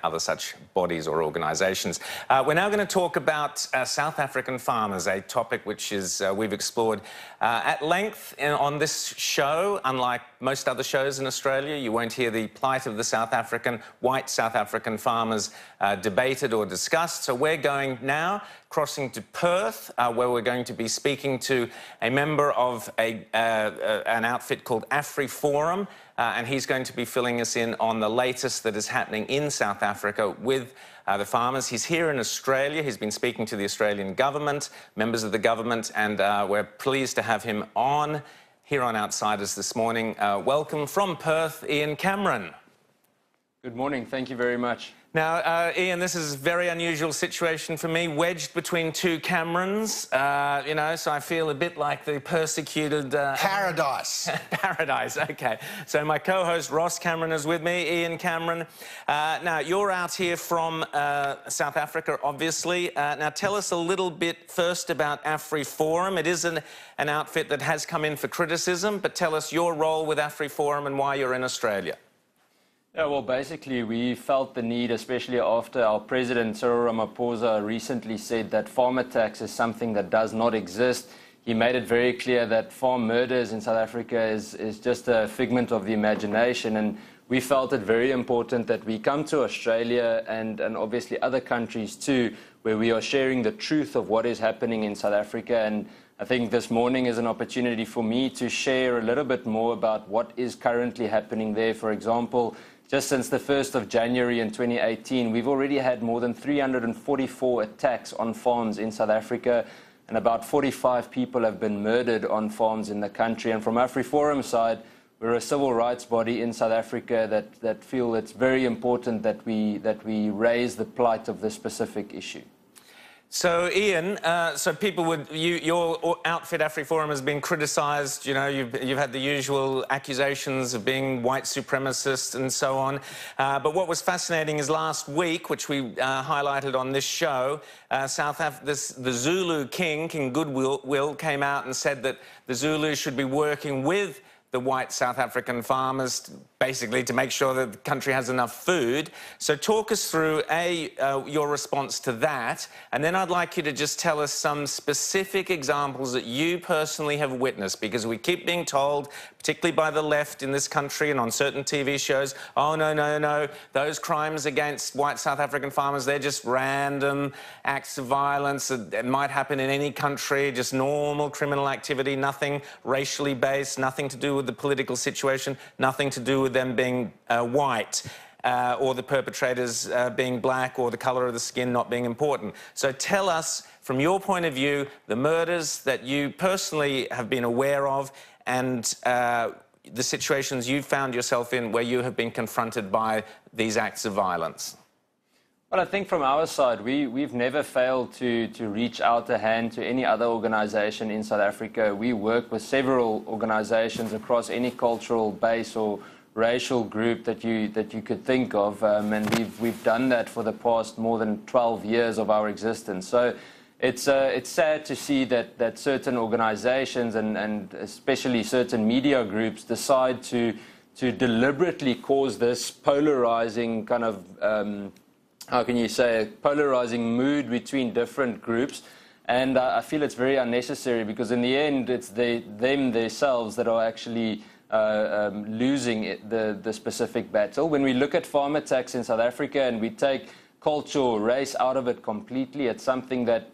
other such bodies or organisations. We're now going to talk about South African farmers, a topic which is we've explored at length on this show. Unlike most other shows in Australia, you won't hear the plight of the white South African farmers debated or discussed. So we're going now crossing to Perth, where we're going to be speaking to a member of an outfit called AfriForum, and he's going to be filling us in on the latest that is happening in South Africa with the farmers. He's here in Australia. He's been speaking to the Australian government, members of the government, and we're pleased to have him on here on Outsiders this morning. Welcome from Perth, Ian Cameron. Good morning. Thank you very much. Now, Ian, this is a very unusual situation for me, wedged between two Camerons, you know, so I feel a bit like the persecuted... Paradise. Paradise, OK. So my co-host Ross Cameron is with me, Ian Cameron. Now, you're out here from South Africa, obviously. Now, tell us a little bit first about AfriForum. It is an outfit that has come in for criticism, but tell us your role with AfriForum and why you're in Australia. Yeah, well, basically, we felt the need, especially after our President Cyril Ramaphosa recently said that farmer tax is something that does not exist. He made it very clear that farm murders in South Africa is just a figment of the imagination, and we felt it very important that we come to Australia and obviously other countries too, where we are sharing the truth of what is happening in South Africa. And I think this morning is an opportunity for me to share a little bit more about what is currently happening there. For example, just since the 1st of January in 2018, we've already had more than 344 attacks on farms in South Africa, and about 45 people have been murdered on farms in the country. And from AfriForum's side, we're a civil rights body in South Africa that feel it's very important that we raise the plight of this specific issue. So, Ian, so people would... your outfit, AfriForum, has been criticised. You know, you've had the usual accusations of being white supremacist and so on. But what was fascinating is last week, which we highlighted on this show, the Zulu king, King Goodwill, came out and said that the Zulus should be working with the white South African farmers, basically to make sure that the country has enough food. So talk us through, your response to that, and then I'd like you to just tell us some specific examples that you personally have witnessed, because we keep being told, particularly by the left in this country and on certain TV shows, oh, no, those crimes against white South African farmers, they're just random acts of violence. It might happen in any country, just normal criminal activity, nothing racially based, nothing to do with the political situation, nothing to do with them being white or the perpetrators being black or the colour of the skin not being important. So tell us, from your point of view, the murders that you personally have been aware of and the situations you've found yourself in where you have been confronted by these acts of violence. Well, I think from our side, we've never failed to reach out a hand to any other organisation in South Africa. We work with several organisations across any cultural base or racial group that you could think of, and we've done that for the past more than 12 years of our existence. So it's sad to see that certain organisations and especially certain media groups decide to deliberately cause this polarising kind of how can you say, a polarising mood between different groups. And I feel it's very unnecessary, because in the end, it's them themselves that are actually losing the specific battle. When we look at farmer tax in South Africa and we take culture or race out of it completely, it's something that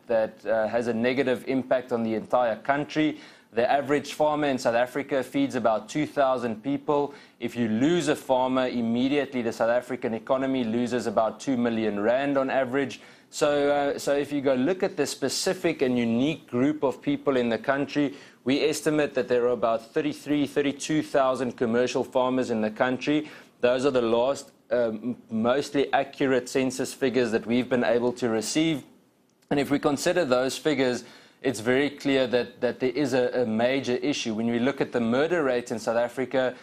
has a negative impact on the entire country. The average farmer in South Africa feeds about 2,000 people. If you lose a farmer, immediately the South African economy loses about 2 million rand on average. So if you go look at the specific and unique group of people in the country, we estimate that there are about 32,000 commercial farmers in the country. Those are the last mostly accurate census figures that we've been able to receive. And if we consider those figures, it's very clear that there is a major issue. When we look at the murder rate in South Africa,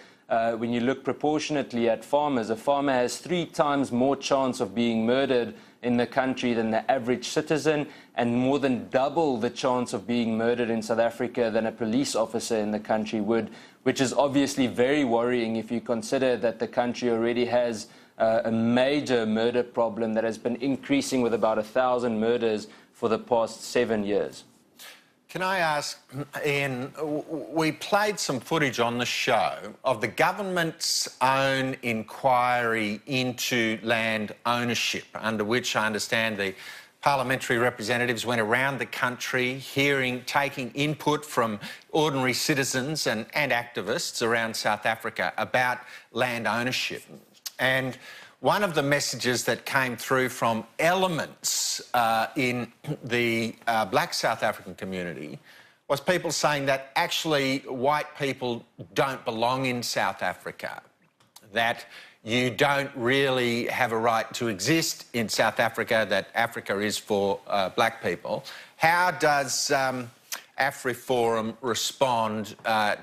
when you look proportionately at farmers, a farmer has 3 times more chance of being murdered in the country than the average citizen, and more than double the chance of being murdered in South Africa than a police officer in the country would, which is obviously very worrying if you consider that the country already has a major murder problem that has been increasing with about 1,000 murders for the past 7 years. Can I ask, Ian, we played some footage on the show of the government's own inquiry into land ownership, under which I understand the parliamentary representatives went around the country taking input from ordinary citizens and activists around South Africa about land ownership. And one of the messages that came through from elements in the black South African community was people saying that actually white people don't belong in South Africa, that you don't really have a right to exist in South Africa, that Africa is for black people. How does AfriForum respond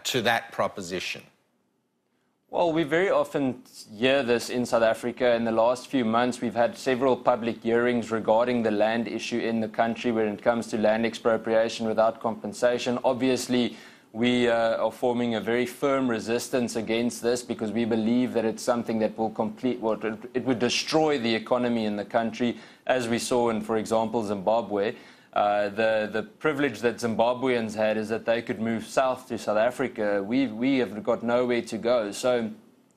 to that proposition? Well, we very often hear this in South Africa. In the last few months, we've had several public hearings regarding the land issue in the country when it comes to land expropriation without compensation. Obviously, we are forming a very firm resistance against this because we believe that it's something that will it would destroy the economy in the country, as we saw in, for example, Zimbabwe. The privilege that Zimbabweans had is that they could move south to South Africa. We have got nowhere to go. So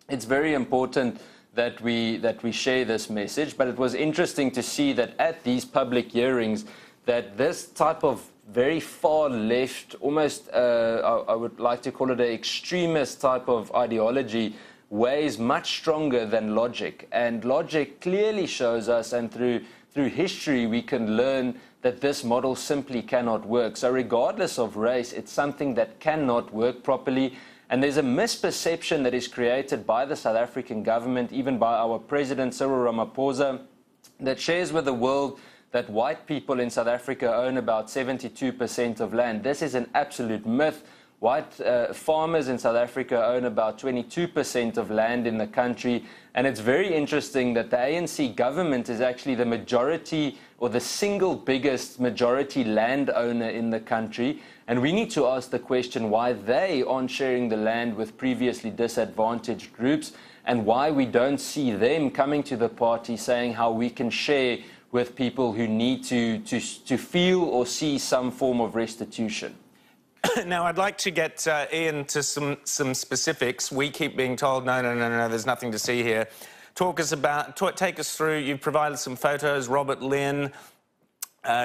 it's very important that we share this message. But it was interesting to see that at these public hearings, that this type of very far left, almost I would like to call it an extremist type of ideology, weighs much stronger than logic. And logic clearly shows us, and through history we can learn that this model simply cannot work. So regardless of race, it's something that cannot work properly. And there's a misperception that is created by the South African government, even by our President Cyril Ramaphosa, that shares with the world that white people in South Africa own about 72% of land. This is an absolute myth. White farmers in South Africa own about 22% of land in the country. And it's very interesting that the ANC government is actually the majority or the single biggest majority landowner in the country. And we need to ask the question why they aren't sharing the land with previously disadvantaged groups, and why we don't see them coming to the party saying how we can share with people who need to feel or see some form of restitution. Now, I'd like to get Ian to some specifics. We keep being told, no, there's nothing to see here. Take us through, you've provided some photos, Robert Lynn,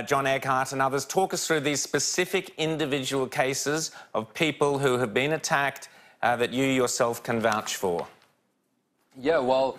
John Eckhart and others. Talk us through these specific individual cases of people who have been attacked that you yourself can vouch for. Yeah, well,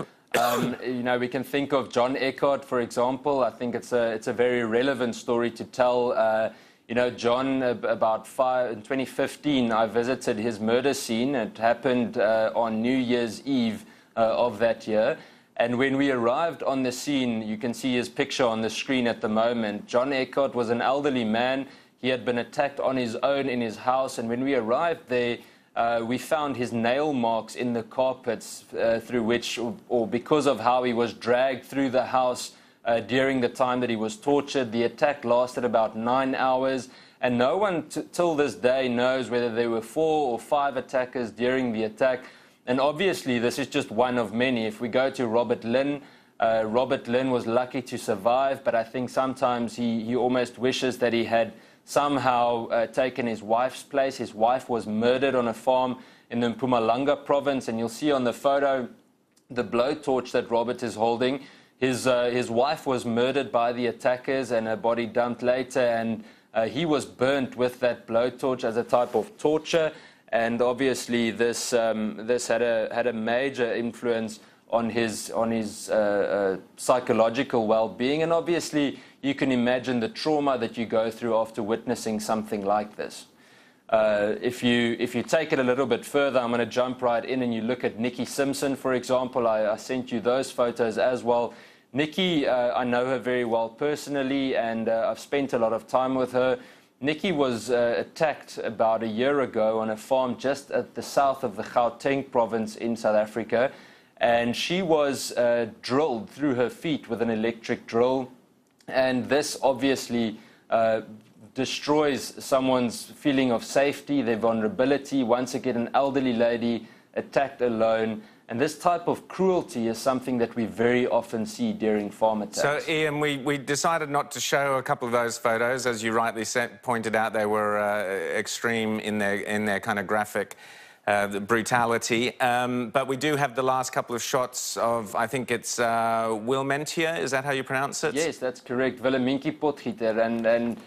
you know, we can think of John Eckhart, for example. I think it's a very relevant story to tell. You know, John, in 2015, I visited his murder scene. It happened on New Year's Eve of that year. And when we arrived on the scene, you can see his picture on the screen at the moment. John Eckhart was an elderly man. He had been attacked on his own in his house. And when we arrived there, we found his nail marks in the carpets through which, or because of how he was dragged through the house during the time that he was tortured. The attack lasted about 9 hours, and no one till this day knows whether there were 4 or 5 attackers during the attack. And obviously this is just one of many. If we go to Robert Lynn, Robert Lynn was lucky to survive, but I think sometimes he almost wishes that he had somehow taken his wife's place. His wife was murdered on a farm in the Mpumalanga province, and you'll see on the photo the blowtorch that Robert is holding. His wife was murdered by the attackers and her body dumped later, and he was burnt with that blowtorch as a type of torture. And obviously this had a major influence on his psychological well-being. And obviously you can imagine the trauma that you go through after witnessing something like this. If you take it a little bit further, I'm going to jump right in, and you look at Nikki Simpson, for example. I sent you those photos as well. Nikki, I know her very well personally, and I've spent a lot of time with her. Nikki was attacked about a year ago on a farm just at the south of the Gauteng province in South Africa, and she was drilled through her feet with an electric drill, and this obviously destroys someone's feeling of safety, their vulnerability. Once again, an elderly lady attacked alone, And this type of cruelty is something that we very often see during farm attacks. So, Ian, we decided not to show a couple of those photos. As you rightly pointed out, they were extreme in their kind of graphic brutality. But we do have the last couple of shots of, I think it's Wilmentia, is that how you pronounce it? Yes, that's correct, Willemientjie Potgieter. And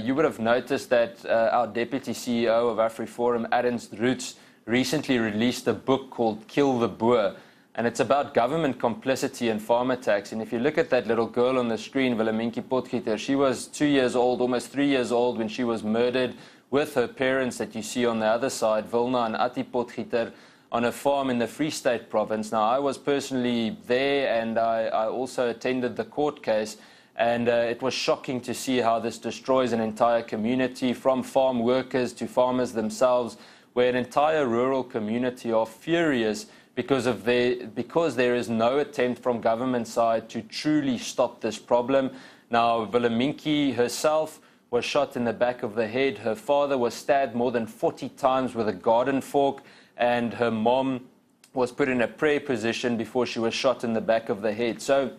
you would have noticed that our Deputy CEO of AfriForum, Ernst Roots, recently released a book called Kill the Boer, and it's about government complicity in farm attacks. And if you look at that little girl on the screen, Willemientjie Potgieter, she was 2 years old, almost 3 years old, when she was murdered with her parents that you see on the other side, Wilna and Atti Potgieter, on a farm in the Free State province. Now, I was personally there, and I also attended the court case, and it was shocking to see how this destroys an entire community, from farm workers to farmers themselves, where an entire rural community are furious because there is no attempt from government side to truly stop this problem. Now, Willemientjie herself was shot in the back of the head. Her father was stabbed more than 40 times with a garden fork, and her mom was put in a prayer position before she was shot in the back of the head. So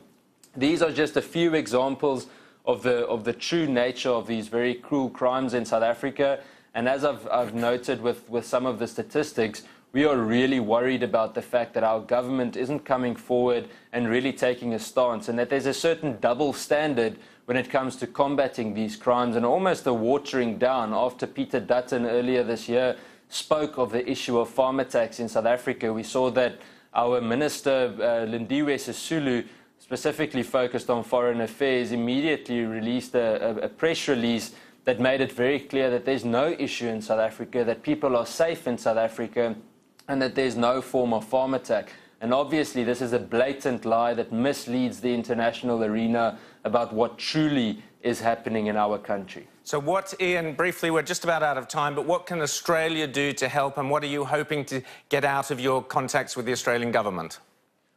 these are just a few examples of the true nature of these very cruel crimes in South Africa. And as I've noted with some of the statistics, we are really worried about the fact that our government isn't coming forward and really taking a stance, and that there's a certain double standard when it comes to combating these crimes, and almost a watering down. After Peter Dutton earlier this year spoke of the issue of farm attacks in South Africa, we saw that our Minister, Lindiwe Sisulu, specifically focused on foreign affairs, immediately released a press release that made it very clear that there's no issue in South Africa, that people are safe in South Africa, and that there's no form of farm attack. And obviously this is a blatant lie that misleads the international arena about what truly is happening in our country. So what, Ian, briefly, we're just about out of time, but what can Australia do to help, and what are you hoping to get out of your contacts with the Australian government?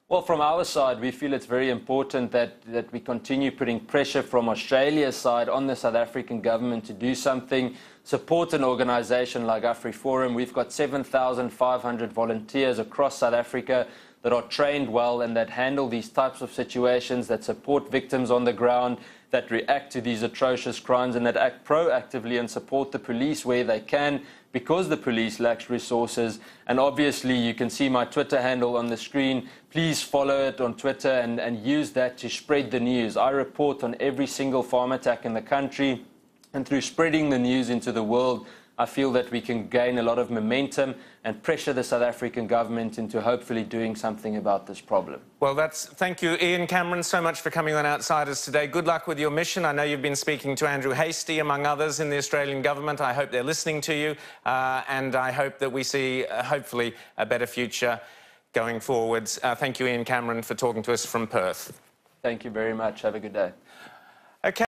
Well, from our side, we feel it's very important that we continue putting pressure from Australia's side on the South African government to do something, support an organisation like AfriForum. We've got 7,500 volunteers across South Africa that are trained well and that handle these types of situations, that support victims on the ground, that react to these atrocious crimes, and that act proactively and support the police where they can, because the police lacks resources. And obviously you can see my Twitter handle on the screen. Please follow it on Twitter and use that to spread the news. I report on every single farm attack in the country, and through spreading the news into the world, I feel that we can gain a lot of momentum and pressure the South African government into hopefully doing something about this problem. Well, thank you, Ian Cameron, so much for coming on Outsiders today. Good luck with your mission. I know you've been speaking to Andrew Hastie, among others, in the Australian government. I hope they're listening to you, and I hope that we see, hopefully, a better future going forwards. Thank you, Ian Cameron, for talking to us from Perth. Thank you very much. Have a good day. Okay.